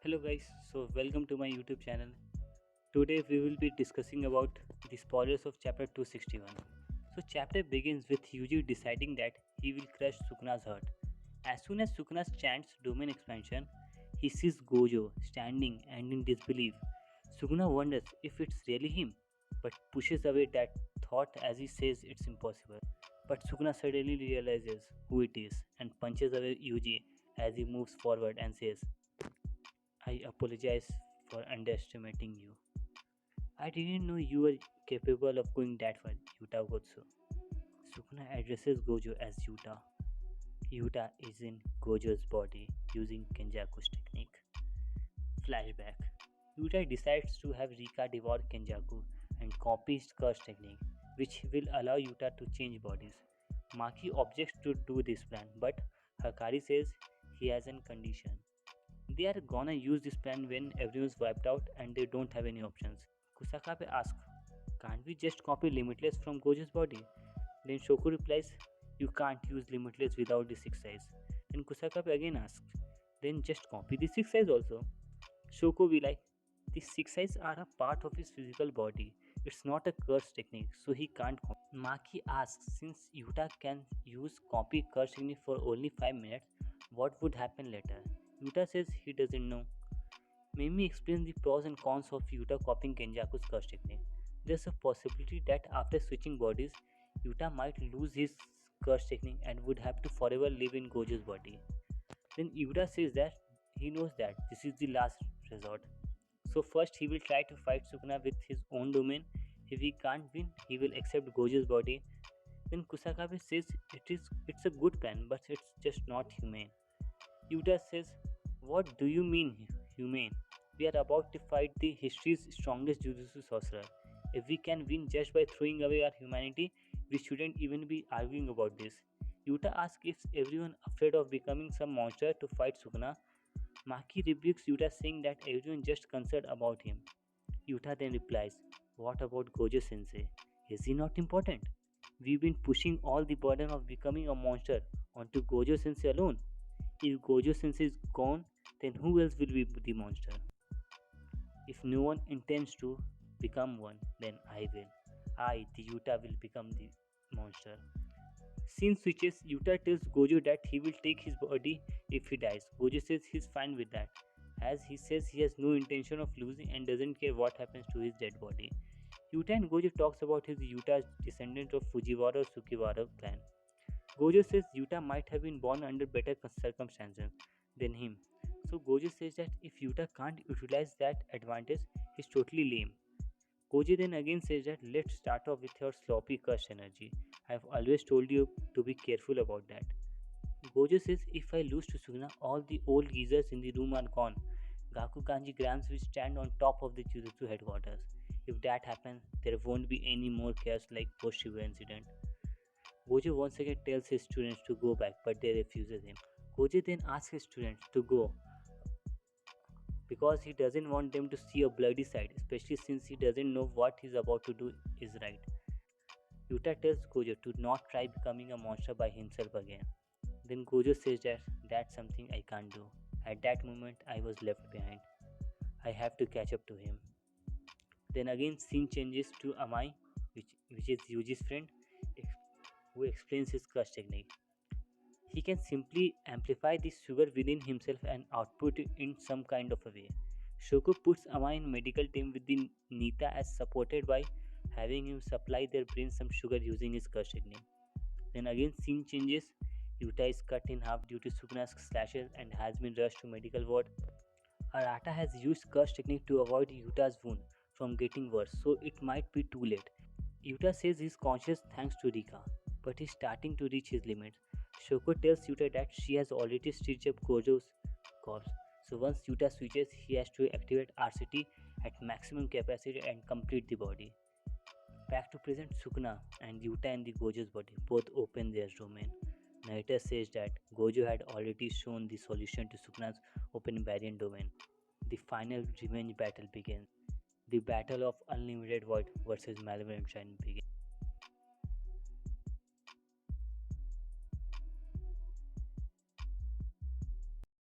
Hello guys, so welcome to my YouTube channel. Today we will be discussing about the spoilers of chapter 261. So chapter begins with Yuji deciding that he will crush Sukna's heart. As soon as Sukna chants domain expansion, he sees Gojo standing and in disbelief. Sukna wonders if it's really him, but pushes away that thought as he says it's impossible. But Sukna suddenly realizes who it is and punches away Yuji as he moves forward and says, I apologize for underestimating you. I didn't know you were capable of going that far, Yuta Gotsu. Sukuna addresses Gojo as Yuta. Yuta is in Gojo's body using Kenjaku's technique. Flashback. Yuta decides to have Rika devour Kenjaku and copies Kur's technique, which will allow Yuta to change bodies. Maki objects to do this plan, but Hakari says he has a condition. They are gonna use this plan when everyone's wiped out and they don't have any options. Kusakabe asks, can't we just copy Limitless from Gojo's body? Then Shoku replies, you can't use Limitless without the 6 size. Then Kusakabe again asks, then just copy the 6 size also. Shoku will like, the 6 size are a part of his physical body. It's not a curse technique, so he can't copy. Maki asks, since Yuta can use copy curse technique for only 5 minutes, what would happen later? Yuta says he doesn't know. Mimi explains the pros and cons of Yuta copying Kenjaku's curse technique. There's a possibility that after switching bodies, Yuta might lose his curse technique and would have to forever live in Gojo's body. Then Yuta says that he knows that this is the last resort. So first he will try to fight Sukuna with his own domain. If he can't win, he will accept Gojo's body. Then Kusakabe says it's a good plan, but it's just not humane. Yuta says, what do you mean humane? We are about to fight the history's strongest Jujutsu sorcerer. If we can win just by throwing away our humanity, we shouldn't even be arguing about this. Yuta asks if everyone afraid of becoming some monster to fight Sukuna. Maki rebukes Yuta saying that everyone just concerned about him. Yuta then replies, what about Gojo sensei? Is he not important? We've been pushing all the burden of becoming a monster onto Gojo sensei alone. If Gojo sensei is gone, then who else will be the monster? If no one intends to become one, then I will. I, the Yuta, will become the monster. Scene switches. Yuta tells Gojo that he will take his body if he dies. Gojo says he's fine with that, as he says he has no intention of losing and doesn't care what happens to his dead body. Yuta and Gojo talks about his Yuta's descendant of Fujiwara or Sukiwara clan. Gojo says Yuta might have been born under better circumstances than him. So Gojo says that if Yuta can't utilize that advantage, he's totally lame. Gojo then again says that let's start off with your sloppy cursed energy. I've always told you to be careful about that. Gojo says if I lose to Sukuna, all the old geezers in the room are gone. Gaku Kanji Grams will stand on top of the Jujutsu headquarters. If that happens, there won't be any more chaos like post Shibuya incident. Gojo once again tells his students to go back, but they refuses him. Gojo then asks his students to go because he doesn't want them to see a bloody side, especially since he doesn't know what he's about to do is right. Yuta tells Gojo to not try becoming a monster by himself again. Then Gojo says that that's something I can't do. At that moment, I was left behind. I have to catch up to him. Then again, scene changes to Amai, which is Yuji's friend, who explains his curse technique. He can simply amplify the sugar within himself and output it in some kind of a way. Shoku puts Amai in medical team with the Nita as supported by having him supply their brain some sugar using his curse technique. Then again scene changes. Yuta is cut in half due to Sukuna's slashes and has been rushed to medical ward. Arata has used curse technique to avoid Yuta's wound from getting worse, so it might be too late. Yuta says he's conscious thanks to Rika, but he's starting to reach his limits. Shoko tells Yuta that she has already stitched up Gojo's corpse, so once Yuta switches, he has to activate RCT at maximum capacity and complete the body. Back to present, Sukuna and Yuta in the Gojo's body both open their domain. Naruto says that Gojo had already shown the solution to Sukuna's open variant domain. The final revenge battle begins. The battle of Unlimited Void versus Malevolent Shine begins.